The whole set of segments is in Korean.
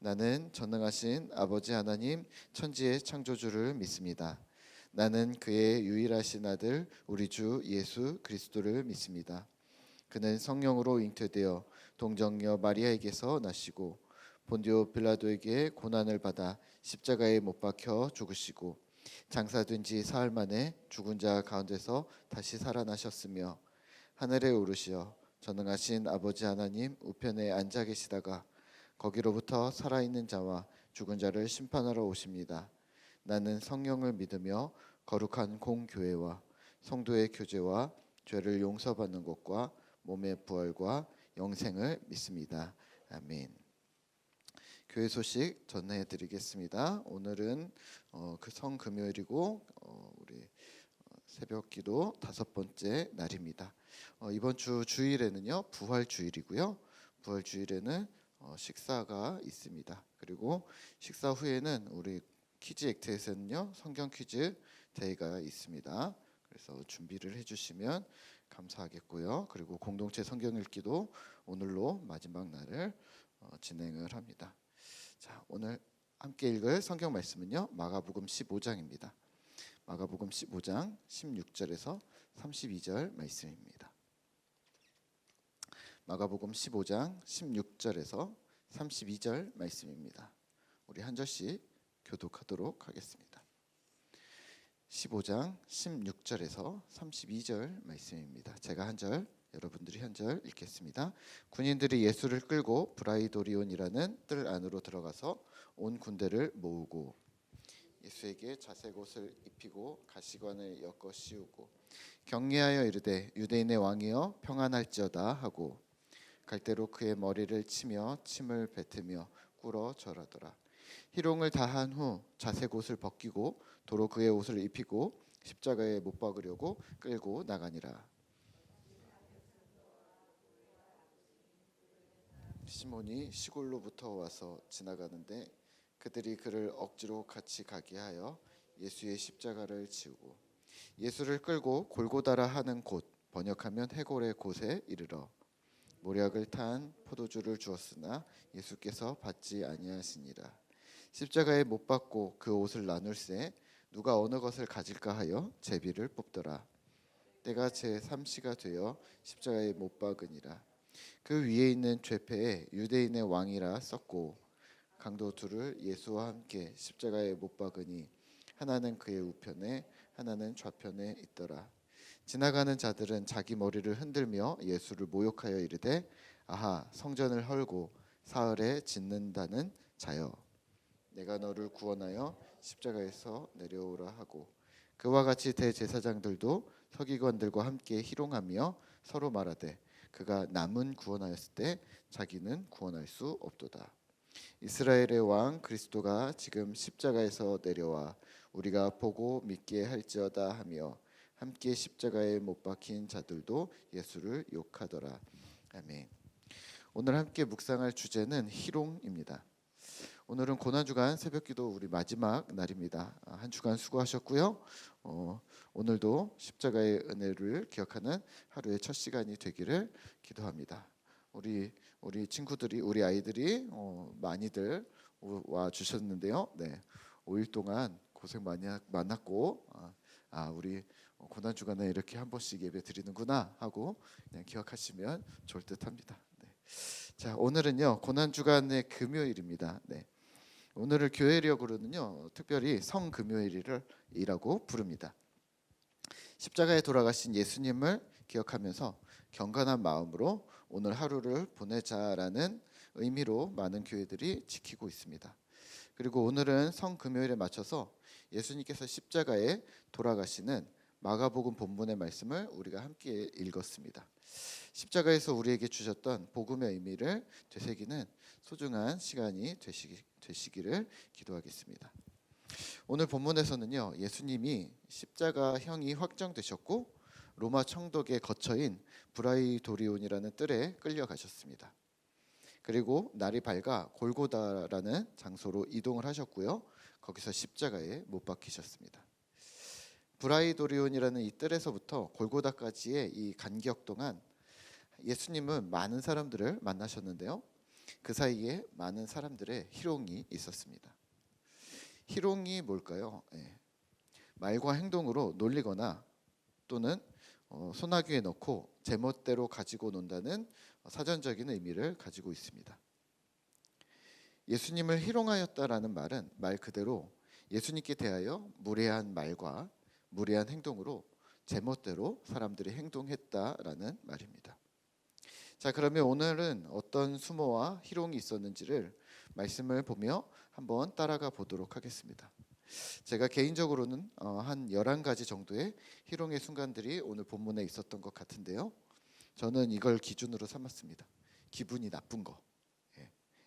나는 전능하신 아버지 하나님 천지의 창조주를 믿습니다. 나는 그의 유일하신 아들 우리 주 예수 그리스도를 믿습니다. 그는 성령으로 잉태되어 동정녀 마리아에게서 나시고 본디오 빌라도에게 고난을 받아 십자가에 못 박혀 죽으시고 장사된 지 사흘 만에 죽은 자 가운데서 다시 살아나셨으며 하늘에 오르시어 전능하신 아버지 하나님 우편에 앉아 계시다가 거기로부터 살아있는 자와 죽은 자를 심판하러 오십니다. 나는 성령을 믿으며 거룩한 공교회와 성도의 교제와 죄를 용서받는 것과 몸의 부활과 영생을 믿습니다. 아멘. 교회 소식 전해드리겠습니다. 오늘은 그 성금요일이고 우리 새벽기도 5번째 날입니다. 이번 주 주일에는요 부활주일이고요. 부활주일에는 식사가 있습니다. 그리고 식사 후에는 우리 퀴즈 액트에서는요 성경 퀴즈 대회가 있습니다. 그래서 준비를 해주시면 감사하겠고요. 그리고 공동체 성경 읽기도 오늘로 마지막 날을 진행을 합니다. 자, 오늘 함께 읽을 성경 말씀은요 마가복음 15장입니다. 마가복음 15장 16절에서 32절 말씀입니다. 마가복음 15장 16절에서 32절 말씀입니다. 우리 한 절씩 교독하도록 하겠습니다. 15장 16절에서 32절 말씀입니다. 제가 한 절, 여러분들이 한 절 읽겠습니다. 군인들이 예수를 끌고 브라이도리온이라는 뜰 안으로 들어가서 온 군대를 모으고 예수에게 자색 옷을 입히고 가시관을 엮어 씌우고 격리하여 이르되 유대인의 왕이여 평안할지어다 하고 갈대로 그의 머리를 치며 침을 뱉으며 꿇어 절하더라. 희롱을 다한 후 자색 옷을 벗기고 도로 그의 옷을 입히고 십자가에 못 박으려고 끌고 나가니라. 시몬이 시골로부터 와서 지나가는데 그들이 그를 억지로 같이 가게 하여 예수의 십자가를 지우고 예수를 끌고 골고다라 하는 곳, 번역하면 해골의 곳에 이르러 모략을 탄 포도주를 주었으나 예수께서 받지 아니하시니라. 십자가에 못 박고 그 옷을 나눌새 누가 어느 것을 가질까 하여 제비를 뽑더라. 때가 제3시가 되어 십자가에 못 박으니라. 그 위에 있는 죄패에 유대인의 왕이라 썼고 강도 둘을 예수와 함께 십자가에 못 박으니 하나는 그의 우편에 하나는 좌편에 있더라. 지나가는 자들은 자기 머리를 흔들며 예수를 모욕하여 이르되 아하 성전을 헐고 사흘에 짓는다는 자여 내가 너를 구원하여 십자가에서 내려오라 하고 그와 같이 대제사장들도 서기관들과 함께 희롱하며 서로 말하되 그가 남은 구원하였을 때 자기는 구원할 수 없도다. 이스라엘의 왕 그리스도가 지금 십자가에서 내려와 우리가 보고 믿게 할지어다 하며 함께 십자가에 못 박힌 자들도 예수를 욕하더라. 아멘. 오늘 함께 묵상할 주제는 희롱입니다. 오늘은 고난주간 새벽기도 우리 마지막 날입니다. 한 주간 수고하셨고요. 오늘도 십자가의 은혜를 기억하는 하루의 첫 시간이 되기를 기도합니다. 우리 친구들이 우리 아이들이 많이들 와 주셨는데요. 네, 5일 동안 고생 많이 많았고 우리 고난 주간에 이렇게 한 번씩 예배 드리는구나 하고 그냥 기억하시면 좋을 듯합니다. 네. 자, 오늘은요 고난 주간의 금요일입니다. 네. 오늘을 교회력으로는요 특별히 성금요일이라고 부릅니다. 십자가에 돌아가신 예수님을 기억하면서 경건한 마음으로 오늘 하루를 보내자라는 의미로 많은 교회들이 지키고 있습니다. 그리고 오늘은 성금요일에 맞춰서 예수님께서 십자가에 돌아가시는 마가복음 본문의 말씀을 우리가 함께 읽었습니다. 십자가에서 우리에게 주셨던 복음의 의미를 되새기는 소중한 시간이 되시기를 기도하겠습니다. 오늘 본문에서는요 예수님이 십자가형이 확정되셨고 로마 청독의 거처인 브라이도리온이라는 뜰에 끌려가셨습니다. 그리고 날이 밝아 골고다라는 장소로 이동을 하셨고요. 거기서 십자가에 못 박히셨습니다. 브라이도리온이라는 이 뜰에서부터 골고다까지의 이 간격 동안 예수님은 많은 사람들을 만나셨는데요. 그 사이에 많은 사람들의 희롱이 있었습니다. 희롱이 뭘까요? 말과 행동으로 놀리거나 또는 소나귀에 넣고 제멋대로 가지고 논다는 사전적인 의미를 가지고 있습니다. 예수님을 희롱하였다라는 말은 말 그대로 예수님께 대하여 무례한 말과 무례한 행동으로 제멋대로 사람들이 행동했다라는 말입니다. 자, 그러면 오늘은 어떤 수모와 희롱이 있었는지를 말씀을 보며 한번 따라가 보도록 하겠습니다. 제가 개인적으로는 한 11가지 정도의 희롱의 순간들이 오늘 본문에 있었던 것 같은데요. 저는 이걸 기준으로 삼았습니다. 기분이 나쁜 거,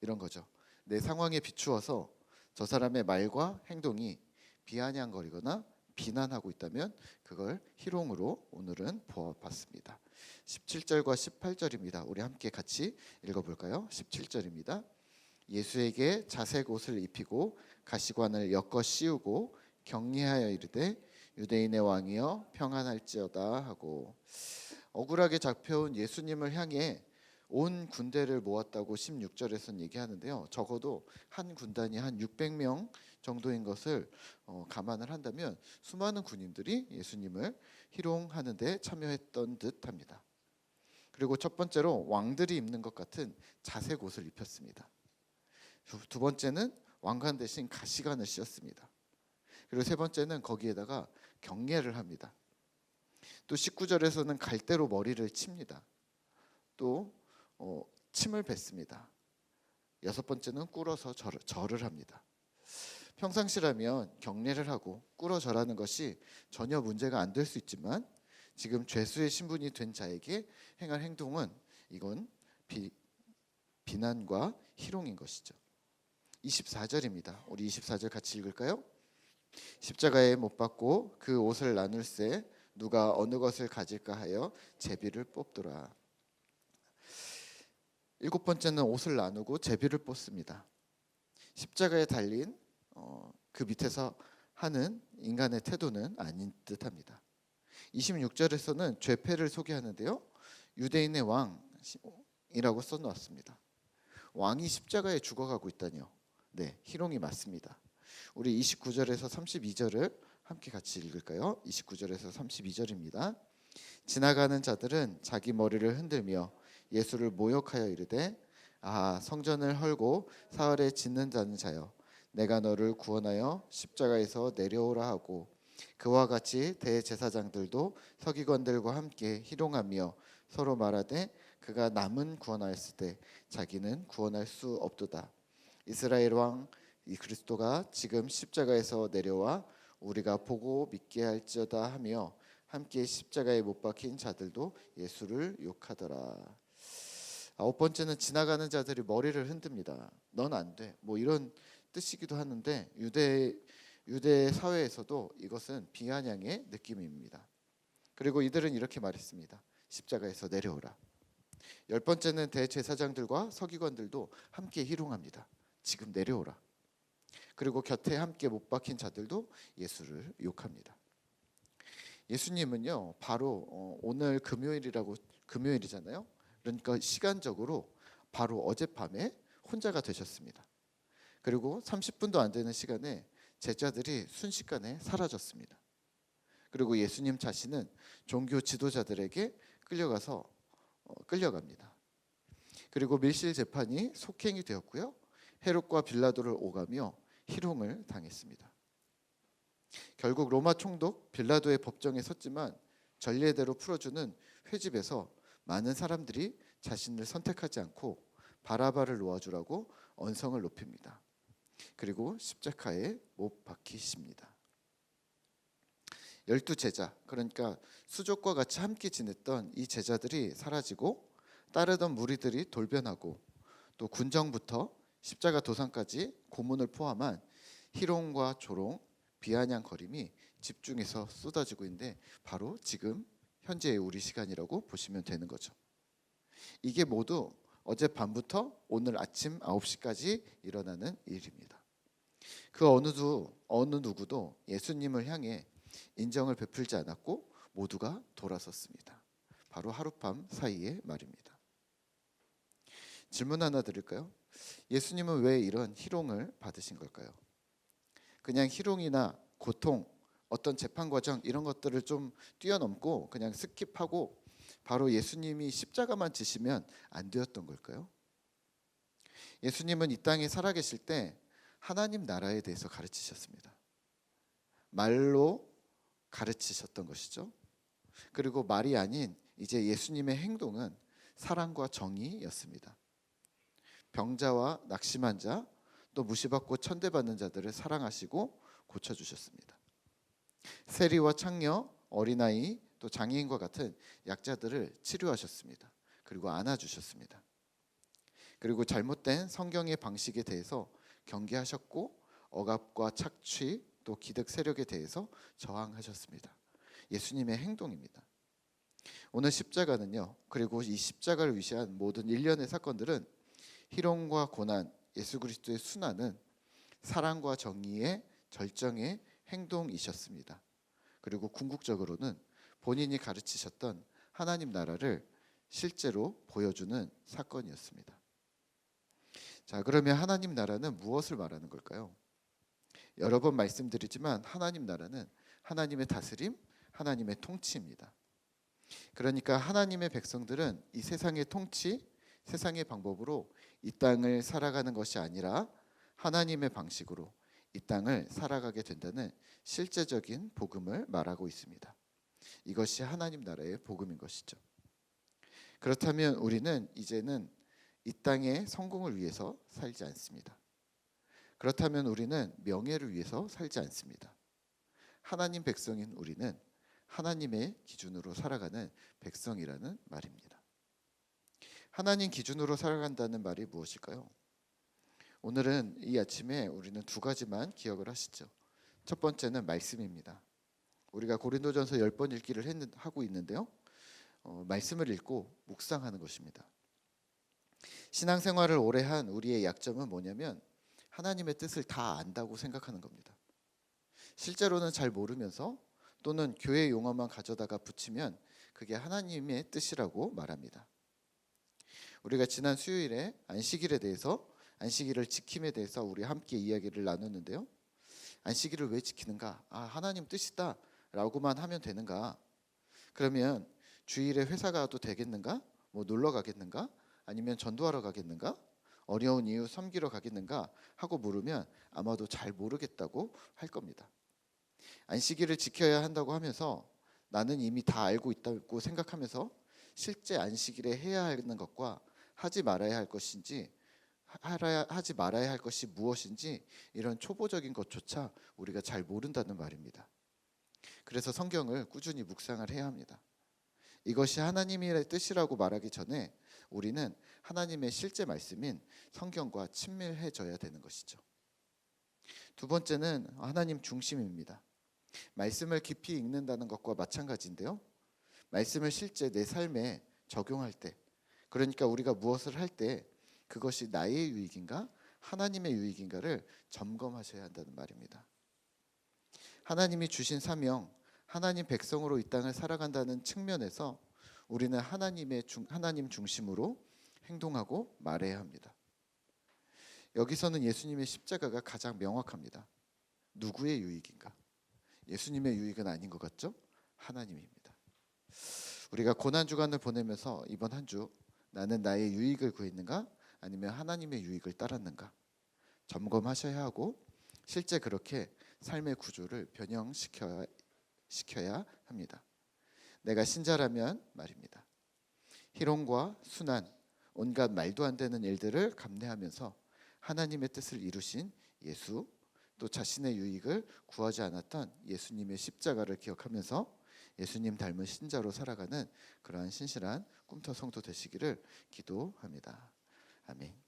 이런 거죠. 내 상황에 비추어서 저 사람의 말과 행동이 비아냥거리거나 비난하고 있다면 그걸 희롱으로 오늘은 보아봤습니다. 17절과 18절입니다. 우리 함께 같이 읽어볼까요? 17절입니다. 예수에게 자색 옷을 입히고 가시관을 엮어 씌우고 격리하여 이르되 유대인의 왕이여 평안할지어다 하고, 억울하게 잡혀온 예수님을 향해 온 군대를 모았다고 16절에서는 얘기하는데요. 적어도 한 군단이 한 600명 정도인 것을 감안을 한다면 수많은 군인들이 예수님을 희롱하는 데 참여했던 듯합니다. 그리고 첫 번째로 왕들이 입는 것 같은 자색 옷을 입혔습니다. 두 번째는 왕관 대신 가시관을 씌웠습니다. 그리고 세 번째는 거기에다가 경례를 합니다. 또 19절에서는 갈대로 머리를 칩니다. 또 침을 뱉습니다. 여섯 번째는 꿇어서 절을 합니다. 평상시라면 경례를 하고 꿇어 절하는 것이 전혀 문제가 안 될 수 있지만 지금 죄수의 신분이 된 자에게 행할 행동은 이건 비난과 희롱인 것이죠. 24절입니다. 우리 24절 같이 읽을까요? 십자가에 못 박고 그 옷을 나눌세 누가 어느 것을 가질까 하여 제비를 뽑더라. 일곱 번째는 옷을 나누고 제비를 뽑습니다. 십자가에 달린 그 밑에서 하는 인간의 태도는 아닌 듯합니다. 26절에서는 죄패를 소개하는데요. 유대인의 왕이라고 써놓았습니다. 왕이 십자가에 죽어가고 있다니요. 네, 희롱이 맞습니다. 우리 29절에서 32절을 함께 같이 읽을까요? 29절에서 32절입니다. 지나가는 자들은 자기 머리를 흔들며 예수를 모욕하여 이르되 성전을 헐고 사흘에 짓는 자는 자여 내가 너를 구원하여 십자가에서 내려오라 하고, 그와 같이 대제사장들도 서기관들과 함께 희롱하며 서로 말하되 그가 남은 구원하였을 때 자기는 구원할 수 없도다. 이스라엘 왕 이 그리스도가 지금 십자가에서 내려와 우리가 보고 믿게 할지어다 하며 함께 십자가에 못 박힌 자들도 예수를 욕하더라. 아홉 번째는 지나가는 자들이 머리를 흔듭니다. 넌 안 돼. 뭐 이런 뜻이기도 하는데 유대 사회에서도 이것은 비아냥의 느낌입니다. 그리고 이들은 이렇게 말했습니다. 십자가에서 내려오라. 열 번째는 대제사장들과 서기관들도 함께 희롱합니다. 지금 내려오라. 그리고 곁에 함께 못 박힌 자들도 예수를 욕합니다. 예수님은요, 바로 오늘 금요일이잖아요. 그러니까 시간적으로 바로 어젯밤에 혼자가 되셨습니다. 그리고 30분도 안 되는 시간에 제자들이 순식간에 사라졌습니다. 그리고 예수님 자신은 종교 지도자들에게 끌려갑니다. 그리고 밀실 재판이 속행이 되었고요. 헤롯과 빌라도를 오가며 희롱을 당했습니다. 결국 로마 총독 빌라도의 법정에 섰지만 전례대로 풀어주는 회집에서 많은 사람들이 자신을 선택하지 않고 바라바를 놓아주라고 언성을 높입니다. 그리고 십자가에 못 박히십니다. 12제자, 그러니까 수족과 같이 함께 지냈던 이 제자들이 사라지고 따르던 무리들이 돌변하고 또 군정부터 십자가 도상까지 고문을 포함한 희롱과 조롱, 비아냥거림이 집중해서 쏟아지고 있는데 바로 지금 현재의 우리 시간이라고 보시면 되는 거죠. 이게 모두 어젯밤부터 오늘 아침 9시까지 일어나는 일입니다. 그 어느 누구도 예수님을 향해 인정을 베풀지 않았고 모두가 돌아섰습니다. 바로 하룻밤 사이의 말입니다. 질문 하나 드릴까요? 예수님은 왜 이런 희롱을 받으신 걸까요? 그냥 희롱이나 고통, 어떤 재판 과정 이런 것들을 좀 뛰어넘고 그냥 스킵하고 바로 예수님이 십자가만 지시면 안 되었던 걸까요? 예수님은 이 땅에 살아계실 때 하나님 나라에 대해서 가르치셨습니다. 말로 가르치셨던 것이죠. 그리고 말이 아닌 이제 예수님의 행동은 사랑과 정의였습니다. 병자와 낙심한 자, 또 무시받고 천대받는 자들을 사랑하시고 고쳐주셨습니다. 세리와 창녀, 어린아이, 또 장애인과 같은 약자들을 치료하셨습니다. 그리고 안아주셨습니다. 그리고 잘못된 성경의 방식에 대해서 경계하셨고 억압과 착취, 또 기득 세력에 대해서 저항하셨습니다. 예수님의 행동입니다. 오늘 십자가는요, 그리고 이 십자가를 위시한 모든 일련의 사건들은 희롱과 고난, 예수 그리스도의 순환은 사랑과 정의의 절정의 행동이셨습니다. 그리고 궁극적으로는 본인이 가르치셨던 하나님 나라를 실제로 보여주는 사건이었습니다. 자, 그러면 하나님 나라는 무엇을 말하는 걸까요? 여러 번 말씀드리지만 하나님 나라는 하나님의 다스림, 하나님의 통치입니다. 그러니까 하나님의 백성들은 이 세상의 통치, 세상의 방법으로 이 땅을 살아가는 것이 아니라 하나님의 방식으로 이 땅을 살아가게 된다는 실제적인 복음을 말하고 있습니다. 이것이 하나님 나라의 복음인 것이죠. 그렇다면 우리는 이제는 이 땅의 성공을 위해서 살지 않습니다. 그렇다면 우리는 명예를 위해서 살지 않습니다. 하나님 백성인 우리는 하나님의 기준으로 살아가는 백성이라는 말입니다. 하나님 기준으로 살아간다는 말이 무엇일까요? 오늘은 이 아침에 우리는 두 가지만 기억을 하시죠. 첫 번째는 말씀입니다. 우리가 고린도전서 10번 읽기를 하고 있는데요. 말씀을 읽고 묵상하는 것입니다. 신앙생활을 오래 한 우리의 약점은 뭐냐면 하나님의 뜻을 다 안다고 생각하는 겁니다. 실제로는 잘 모르면서 또는 교회 용어만 가져다가 붙이면 그게 하나님의 뜻이라고 말합니다. 우리가 지난 수요일에 안식일을 지킴에 대해서 우리 함께 이야기를 나눴는데요. 안식일을 왜 지키는가? 하나님 뜻이다 라고만 하면 되는가? 그러면 주일에 회사 가도 되겠는가? 놀러 가겠는가? 아니면 전도하러 가겠는가? 어려운 이유 섬기러 가겠는가? 하고 물으면 아마도 잘 모르겠다고 할 겁니다. 안식일을 지켜야 한다고 하면서 나는 이미 다 알고 있다고 생각하면서 실제 안식일에 해야 하는 것과 하지 말아야 할 것인지 하지 말아야 할 것이 무엇인지 이런 초보적인 것조차 우리가 잘 모른다는 말입니다. 그래서 성경을 꾸준히 묵상을 해야 합니다. 이것이 하나님의 뜻이라고 말하기 전에 우리는 하나님의 실제 말씀인 성경과 친밀해져야 되는 것이죠. 두 번째는 하나님 중심입니다. 말씀을 깊이 읽는다는 것과 마찬가지인데요. 말씀을 실제 내 삶에 적용할 때, 그러니까 우리가 무엇을 할 때 그것이 나의 유익인가 하나님의 유익인가를 점검하셔야 한다는 말입니다. 하나님이 주신 사명, 하나님 백성으로 이 땅을 살아간다는 측면에서 우리는 하나님 중심으로 행동하고 말해야 합니다. 여기서는 예수님의 십자가가 가장 명확합니다. 누구의 유익인가? 예수님의 유익은 아닌 것 같죠? 하나님입니다. 우리가 고난 주간을 보내면서 이번 한 주 나는 나의 유익을 구했는가? 아니면 하나님의 유익을 따랐는가? 점검하셔야 하고 실제 그렇게 삶의 구조를 변형시켜야 합니다. 내가 신자라면 말입니다. 희롱과 순환, 온갖 말도 안 되는 일들을 감내하면서 하나님의 뜻을 이루신 예수, 또 자신의 유익을 구하지 않았던 예수님의 십자가를 기억하면서 예수님 닮은 신자로 살아가는 그러한 신실한 꿈터 성도 되시기를 기도합니다. 아멘.